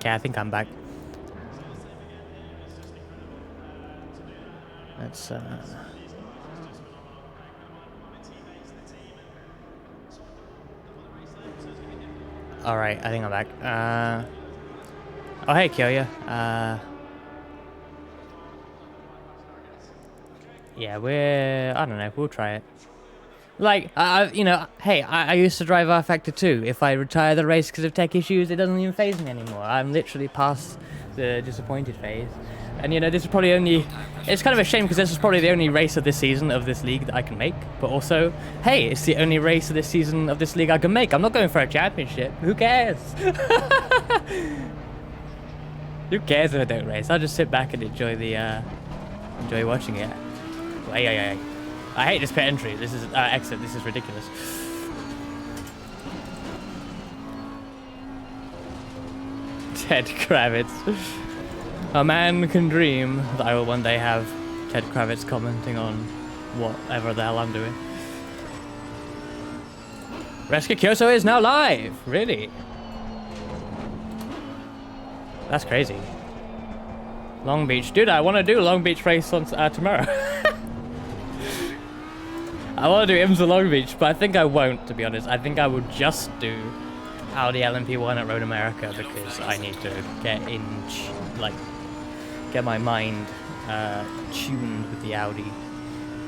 Okay, I think I'm back. Let's Alright, I think I'm back. Oh hey Kyoya. Yeah, I don't know, we'll try it. Like, you know, hey, I used to drive R-Factor 2. If I retire the race because of tech issues, it doesn't even faze me anymore. I'm literally past the disappointed phase. And, you know, this is probably only... It's kind of a shame because this is probably the only race of this season of this league that I can make. But also, hey, it's the only race of this season of this league I can make. I'm not going for a championship. Who cares? Who cares if I don't race? I'll just sit back and enjoy the, enjoy watching it. Hey. I hate this pit entry. This is exit. This is ridiculous. Ted Kravitz. A man can dream that I will one day have Ted Kravitz commenting on whatever the hell I'm doing. Rescue Kyoso is now live. Really? That's crazy. Long Beach, dude. I want to do a Long Beach race on tomorrow. I want to do IMSA Long Beach, but I think I won't, to be honest. I think I will just do Audi LMP1 at Road America because I need to get my mind tuned with the Audi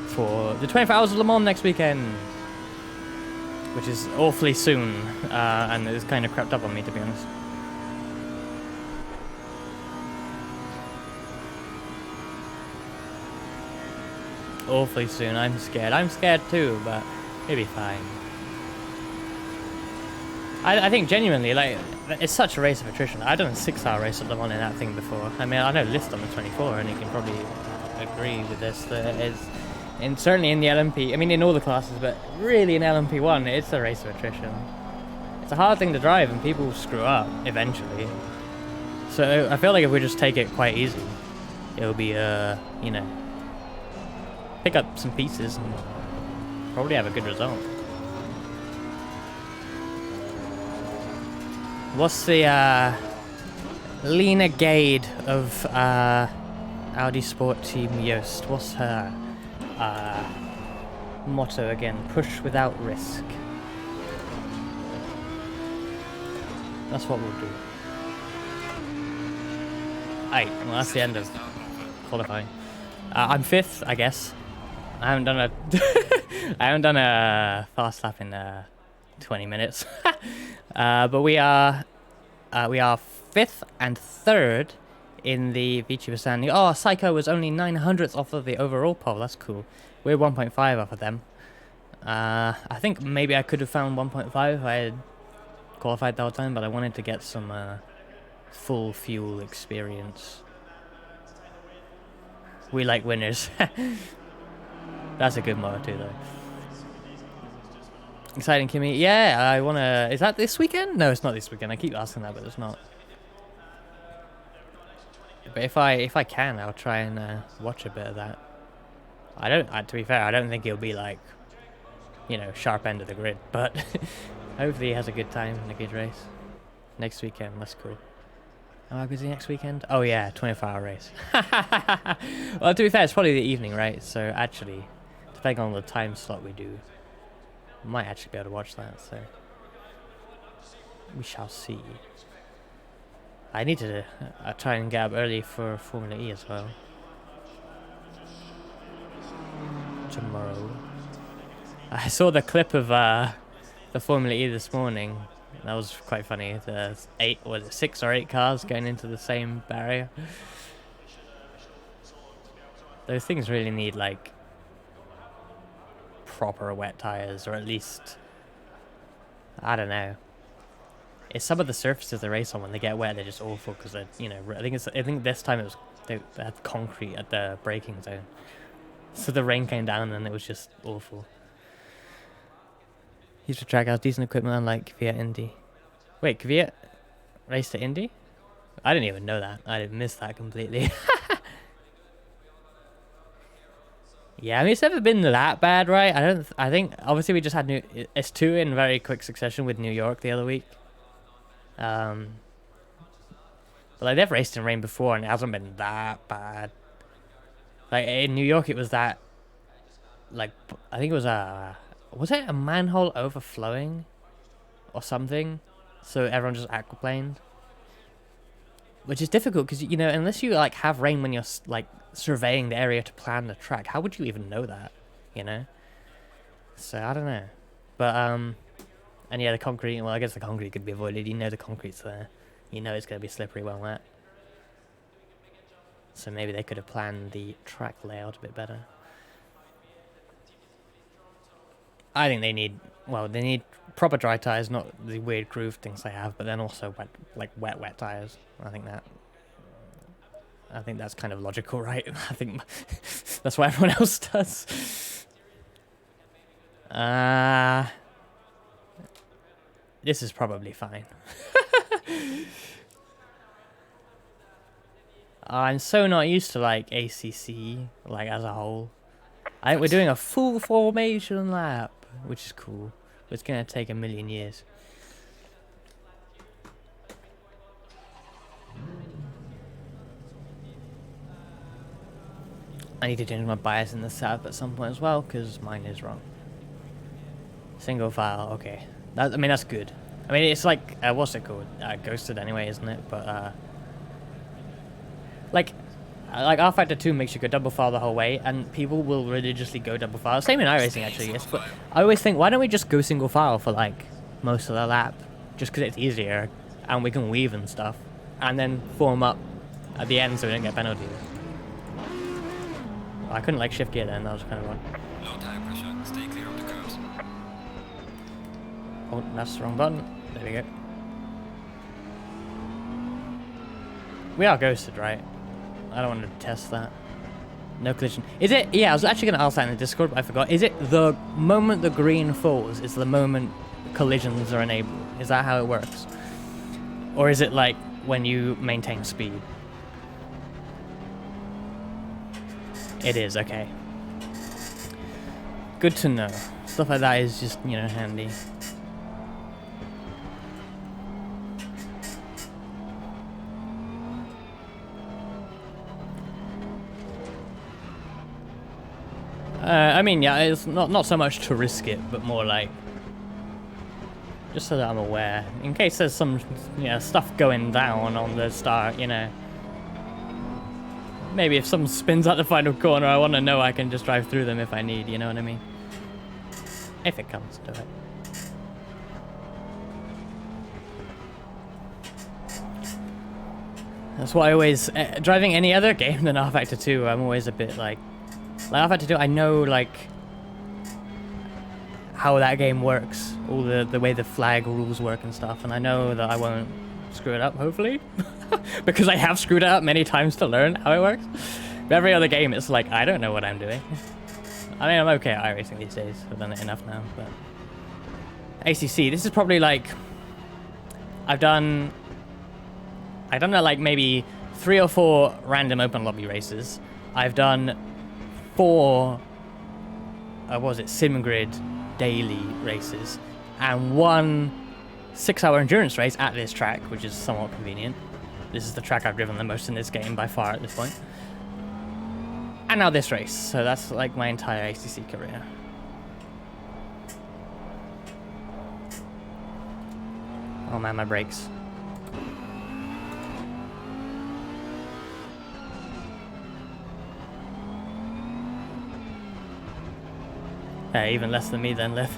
for the 24 Hours of Le Mans next weekend, which is awfully soon, and it's kind of crept up on me, to be honest. Awfully soon. I'm scared. I'm scared too, but it'll be fine. I think genuinely, like, it's such a race of attrition. I've done a 6-hour race at Le Mans in that thing before. I mean, I know List on the 24, and he can probably agree with this. That it's, and certainly in the LMP, I mean, in all the classes, but really in LMP1, it's a race of attrition. It's a hard thing to drive, and people screw up eventually. So I feel like if we just take it quite easy, it'll be, you know, pick up some pieces and probably have a good result. What's the Lena Gade of Audi Sport Team Yost? What's her motto again? Push without risk. That's what we'll do. Alright, well that's the end of qualifying. I'm 5th, I guess. I haven't done a fast lap in 20 minutes. But we are 5th and 3rd in the Vici Bassani. Oh, Psycho was only 900ths off of the overall pole. That's cool. We're 1.5 off of them. I think maybe I could have found 1.5 if I had qualified the whole time, but I wanted to get some full fuel experience. We like winners. That's a good motto too, though. Exciting, Kimmy. Yeah, I wanna. Is that this weekend? No, it's not this weekend. I keep asking that, but it's not. But if I can, I'll try and watch a bit of that. I don't. To be fair, I don't think he'll be like, you know, sharp end of the grid. But hopefully, he has a good time and a good race next weekend. That's cool. Am I busy next weekend? Oh yeah, 24-hour race. Well, to be fair, it's probably the evening, right? So actually, depending on the time slot we do, I might actually be able to watch that. So we shall see. I need to try and get up early for Formula E as well tomorrow. I saw the clip of the Formula E this morning. That was quite funny. There's 6 or 8 cars going into the same barrier. Those things really need like proper wet tires, or at least, I don't know. It's some of the surfaces they race on, when they get wet, they're just awful because they're, you know, I think this time they had concrete at the braking zone, so the rain came down and it was just awful. Used to track out decent equipment unlike Kvyat Indy. Wait, Kvyat raced at Indy? I didn't even know that. I missed that completely. Yeah, I mean, it's never been that bad, right? I think obviously we just had S2 in very quick succession with New York the other week. But like they've raced in rain before and it hasn't been that bad. Like in New York, it was that. Like I think it was it a manhole overflowing, or something? So everyone just aquaplaned. Which is difficult because, you know, unless you like have rain when you're like surveying the area to plan the track, how would you even know that, you know? So I don't know, but and yeah, the concrete. Well, I guess the concrete could be avoided. You know, the concrete's there. You know, it's gonna be slippery when wet. So maybe they could have planned the track layout a bit better. I think they need proper dry tires, not the weird groove things they have, but then also wet tires. I think that's kind of logical, right? I think that's what everyone else does. This is probably fine. I'm so not used to like ACC like as a whole. I think we're doing a full formation lap, which is cool. But it's gonna take a million years. I need to change my bias in the setup at some point as well, because mine is wrong. Single file, okay. I mean, that's good. I mean, it's like, what's it called? Ghosted anyway, isn't it? But, like R Factor 2 makes you go double file the whole way, and people will religiously go double file. Same in iRacing, actually, yes. But I always think, why don't we just go single file for, like, most of the lap? Just because it's easier, and we can weave and stuff. And then form up at the end so we don't get penalties. I couldn't like shift gear then, that was kind of odd. Low tire pressure, stay clear of the curves. Oh, that's the wrong button. There we go. We are ghosted, right? I don't want to test that. No collision. Is it? Yeah, I was actually going to ask that in the Discord, but I forgot. Is it the moment the green falls is the moment collisions are enabled? Is that how it works? Or is it like when you maintain speed? It is, okay. Good to know. Stuff like that is just, you know, handy. I mean, yeah, it's not so much to risk it, but more like just so that I'm aware, in case there's some, you know, stuff going down on the start, you know. Maybe if someone spins out the final corner, I want to know I can just drive through them if I need, you know what I mean? If it comes to it. That's why I always, driving any other game than R Factor 2, I'm always a bit like R Factor 2, I know, like, how that game works, all the way the flag rules work and stuff, and I know that I won't screw it up, hopefully. Because I have screwed it up many times to learn how it works. But every other game, it's like, I don't know what I'm doing. I mean, I'm okay at iRacing these days. I've done it enough now, but... ACC, this is probably like... I've done like maybe 3 or 4 random open lobby races. I've done 4... what was it? SimGrid daily races. And 1 6-hour endurance race at this track, which is somewhat convenient. This is the track I've driven the most in this game by far at this point. And now this race, so that's like my entire ACC career. Oh man, my brakes. Even less than me then, Liv.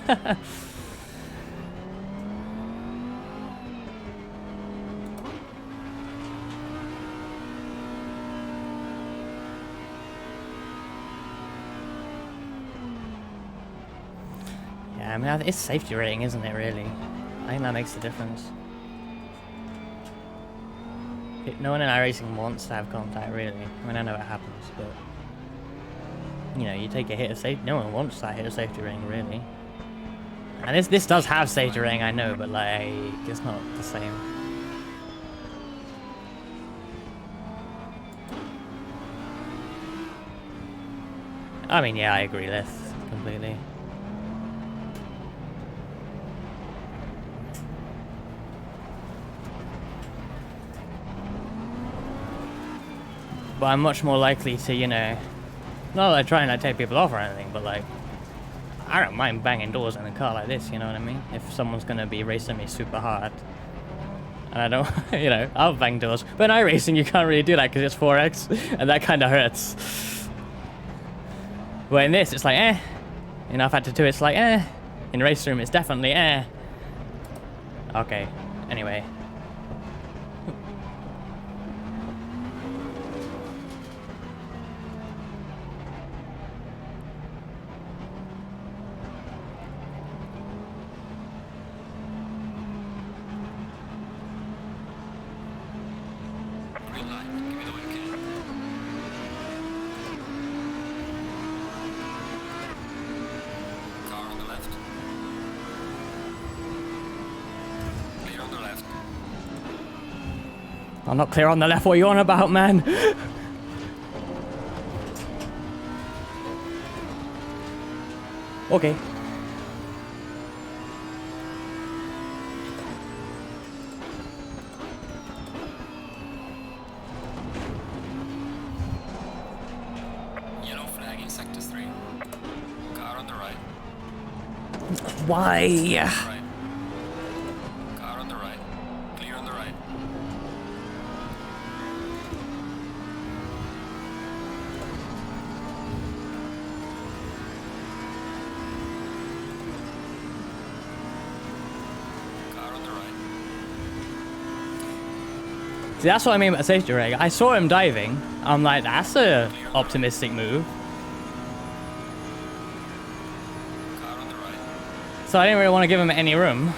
I mean, it's safety rating, isn't it, really? I think that makes the difference. No one in iRacing wants to have contact, really. I mean, I know it happens, but... You know, you take a hit of safety... No one wants that hit of safety rating, really. And this does have safety rating, I know, but, like, it's not the same. I mean, yeah, I agree, Liz, completely. but I'm much more likely to, you know, not like trying to take people off or anything, but like, I don't mind banging doors in a car like this, you know what I mean? If someone's gonna be racing me super hard, and I don't, you know, I'll bang doors. But in iRacing, you can't really do that because it's 4X, and that kind of hurts. But in this, it's like, eh. You know, Factor 2, it's like, eh. In Race Room, it's definitely, eh. Okay, anyway. Green light. Give me the way you can. Car on the left. Clear on the left. I'm not clear on the left. What are you on about, man? Okay. Yellow flag in sector 3. Car on the right. Why? Right. Car on the right. Clear on the right. Car on the right. See, that's what I mean by safety rig. I saw him diving. I'm like, that's a optimistic move. Car on the right. So I didn't really want to give him any room.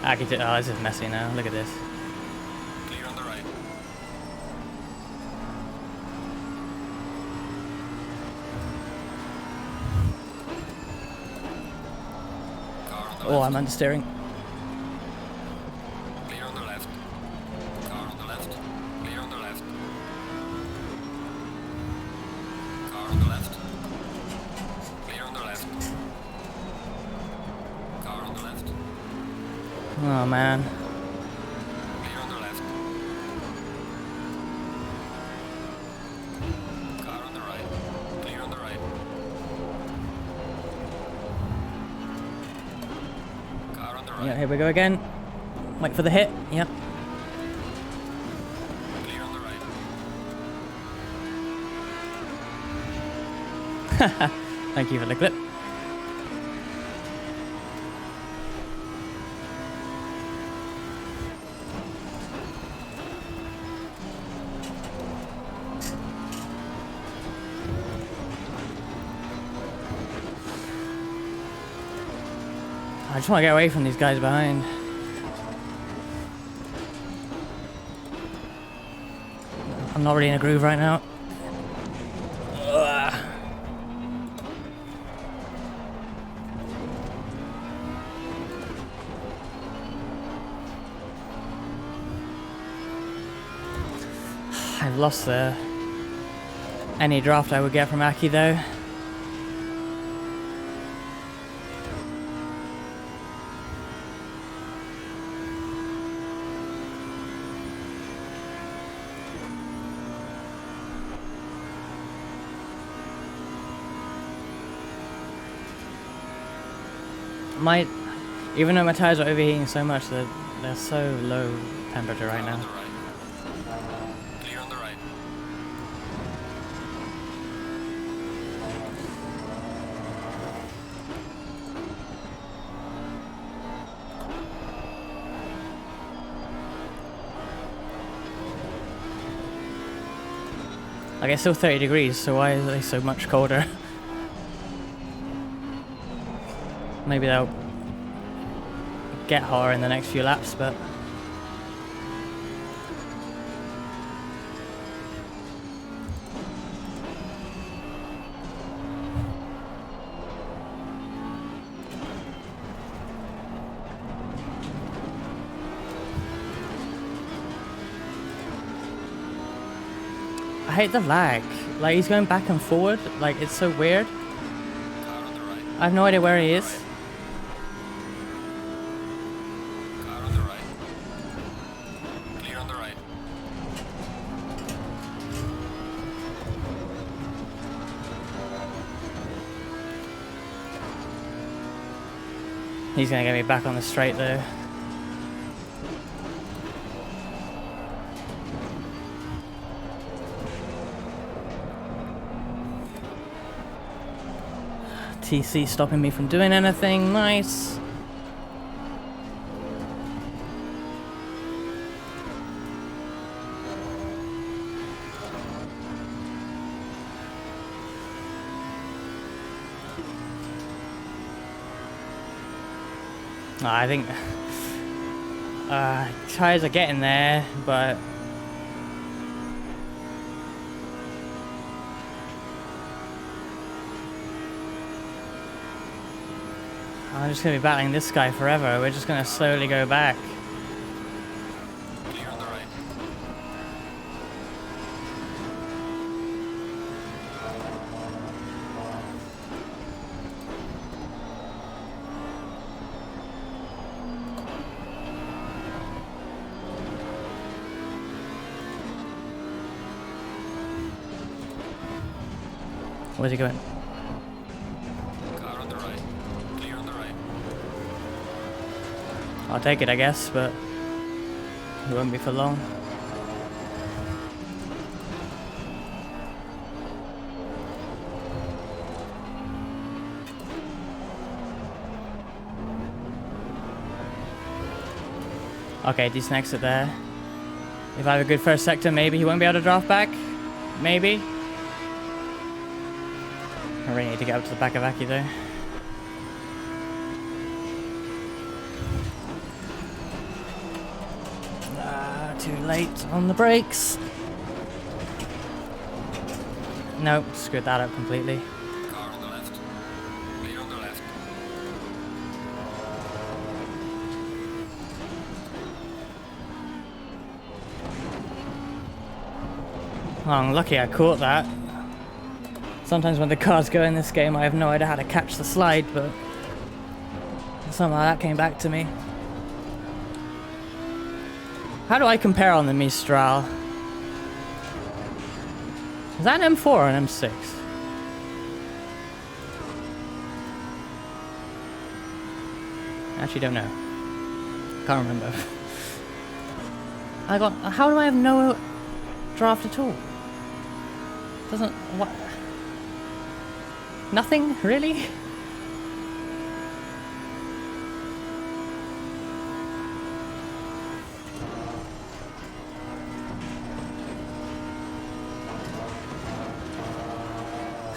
Oh, this is messy now. Look at this. Clear on the right. Car on the Oh, left. I'm understeering. Clear on the left. Car on the left. Clear on the left. Car on the left. Clear on the left. Car on the left. Oh, man. Clear on the left. Car on the right. Clear on the right. Car on the right. Yeah, here we go again. Wait for the hit. Yep. Clear on the right. Thank you for the clip. I just want to get away from these guys behind. I'm not really in a groove right now. Ugh. I've lost any draft I would get from Aki though. Even though my tires are overheating so much, they're so low temperature right Car on now. the right. Clear on the right. Like, it's still 30 degrees, so why is it so much colder? Maybe they'll get hotter in the next few laps, but I hate the lag. Like, he's going back and forward. Like, it's so weird. Car on the right. I have no idea where he is. Car on the right. Clear on the right. He's gonna get me back on the straight though. TC stopping me from doing anything. Nice. I think tires are getting there, but I'm just gonna be battling this guy forever. We're just gonna slowly go back. Clear on the right. Where's he going? Car on the right. Clear on the right. I'll take it, I guess, but it won't be for long. Okay, decent exit there. If I have a good first sector, maybe he won't be able to draft back. Maybe. I really need to get up to the back of Aki though. Too late on the brakes. Nope, screwed that up completely. Car on the left. Clear on the left. Oh, I'm lucky I caught that. Sometimes when the cars go in this game, I have no idea how to catch the slide, but somehow that came back to me. How do I compare on the Mistral? Is that an M4 or an M6? I actually don't know. Can't remember. How do I have no draft at all? Doesn't, what? Nothing? Really?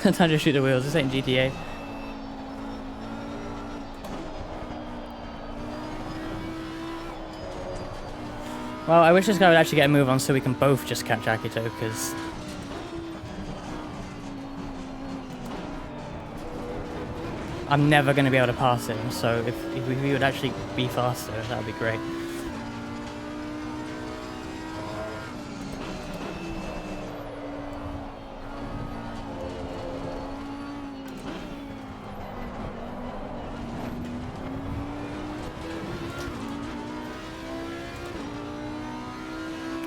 Time to shoot the wheels, this ain't GTA. Well, I wish this guy would actually get a move on so we can both just catch Akito, because I'm never going to be able to pass him, so if he would actually be faster, that would be great.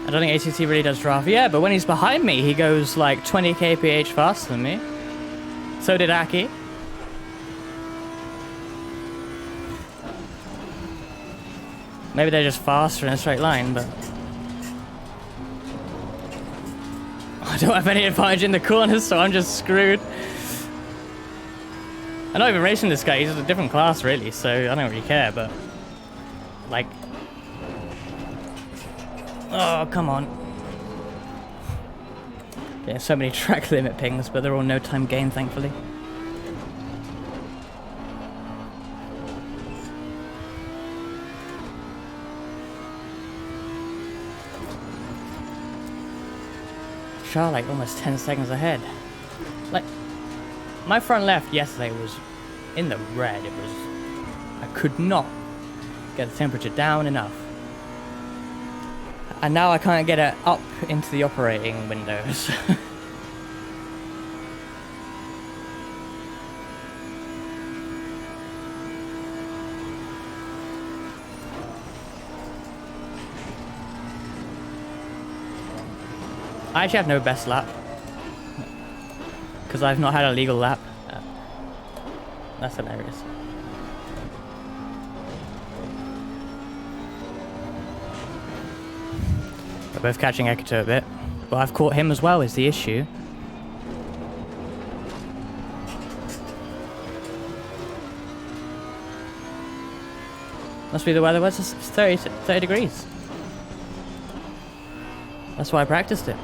I don't think ACC really does draft. Yeah, but when he's behind me, he goes like 20 kph faster than me. So did Aki. Maybe they're just faster in a straight line, but I don't have any advantage in the corners, so I'm just screwed. I'm not even racing this guy, he's a different class really, so I don't really care, but like, oh, come on. Yeah, so many track limit pings, but they're all no time gain, thankfully. Like almost 10 seconds ahead. Like, my front left yesterday was in the red. It was, I could not get the temperature down enough. And now I can't get it up into the operating windows. I actually have no best lap, because I've not had a legal lap. That's hilarious. both catching Ekito a bit. But I've caught him as well is the issue. Must be the weather. It's 30 degrees. That's why I practiced it.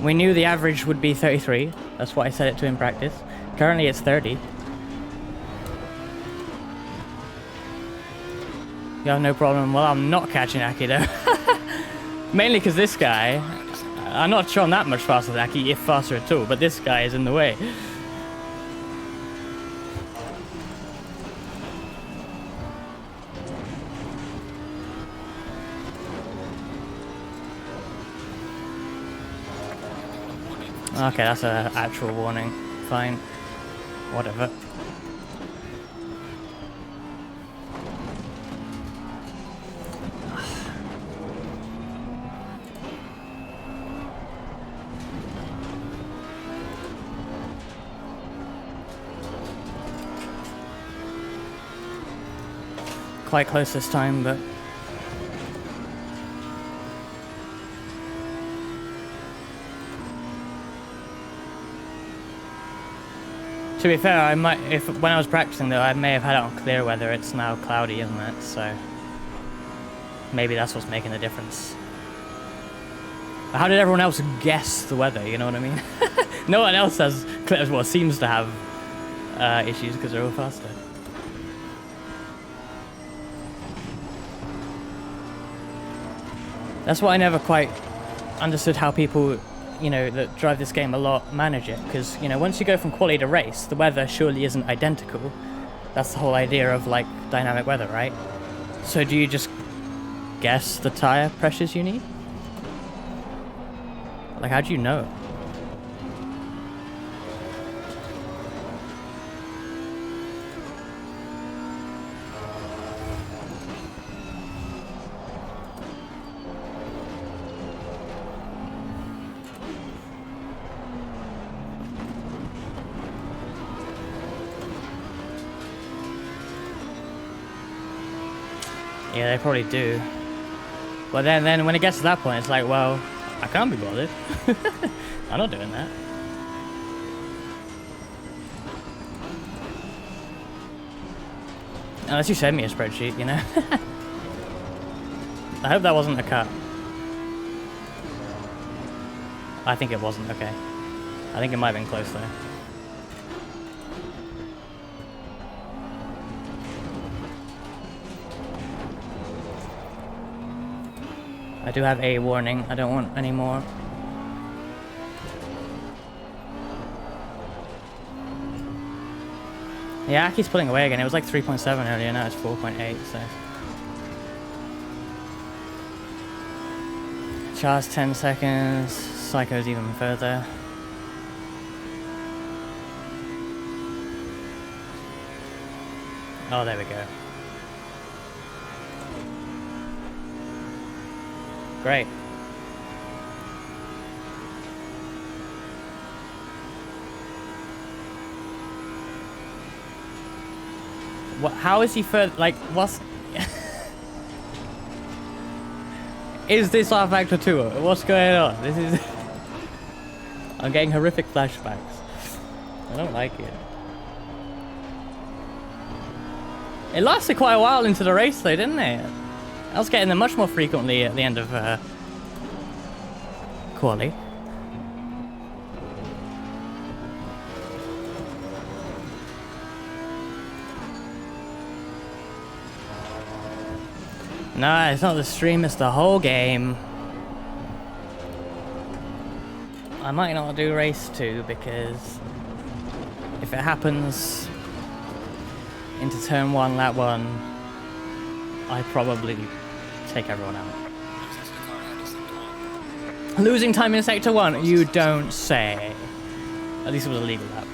We knew the average would be 33. That's why I set it to in practice. Currently it's 30. You have no problem. Well, I'm not catching Aki though. Mainly because this guy, I'm not sure I'm that much faster than Aki, if faster at all, but this guy is in the way. Okay, that's an actual warning. Fine. Whatever. Quite close this time, but to be fair, I might, when I was practicing though, I may have had it on clear weather. It's now cloudy, isn't it? So maybe that's what's making the difference. But how did everyone else guess the weather? You know what I mean? No one else has, well, seems to have issues because they're all faster. That's what I never quite understood, how people, you know, that drive this game a lot manage it. Because, you know, once you go from quali to race, the weather surely isn't identical. That's the whole idea of, like, dynamic weather, right? So do you just guess the tire pressures you need? Like, how do you know? Yeah, they probably do. But then when it gets to that point, it's like, well, I can't be bothered. I'm not doing that. Unless you send me a spreadsheet, you know? I hope that wasn't a cut. I think it wasn't, okay. I think it might have been close though. I do have a warning. I don't want any more. Yeah, Aki's pulling away again. It was like 3.7 earlier, now it's 4.8, so. Char's 10 seconds. Psycho's even further. Oh, there we go. Great. What? How is he further? Like, what's? Is this our factor 2? What's going on? This is. I'm getting horrific flashbacks. I don't like it. It lasted quite a while into the race, though, didn't it? I was getting them much more frequently at the end of quali. No, it's not the stream, it's the whole game. I might not do race 2 because if it happens into turn 1, lap 1, I probably take everyone out. Losing time in sector 1? You don't say. At least it was a legal lap.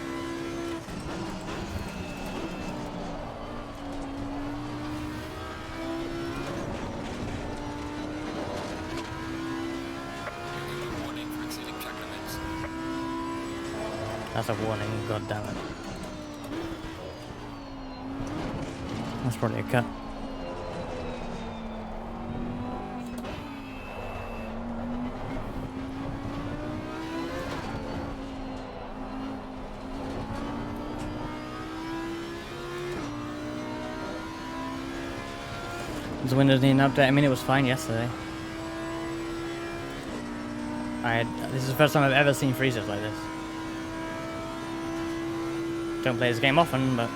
That's a warning, god damn it. That's probably a cut. Does Windows need an update? I mean, it was fine yesterday. This is the first time I've ever seen freezers like this. Don't play this game often, but...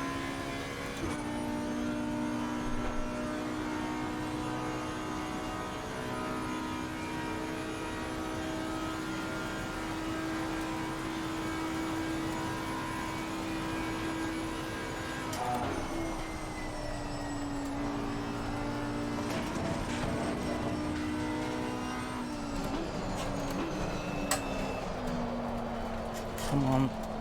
Come on.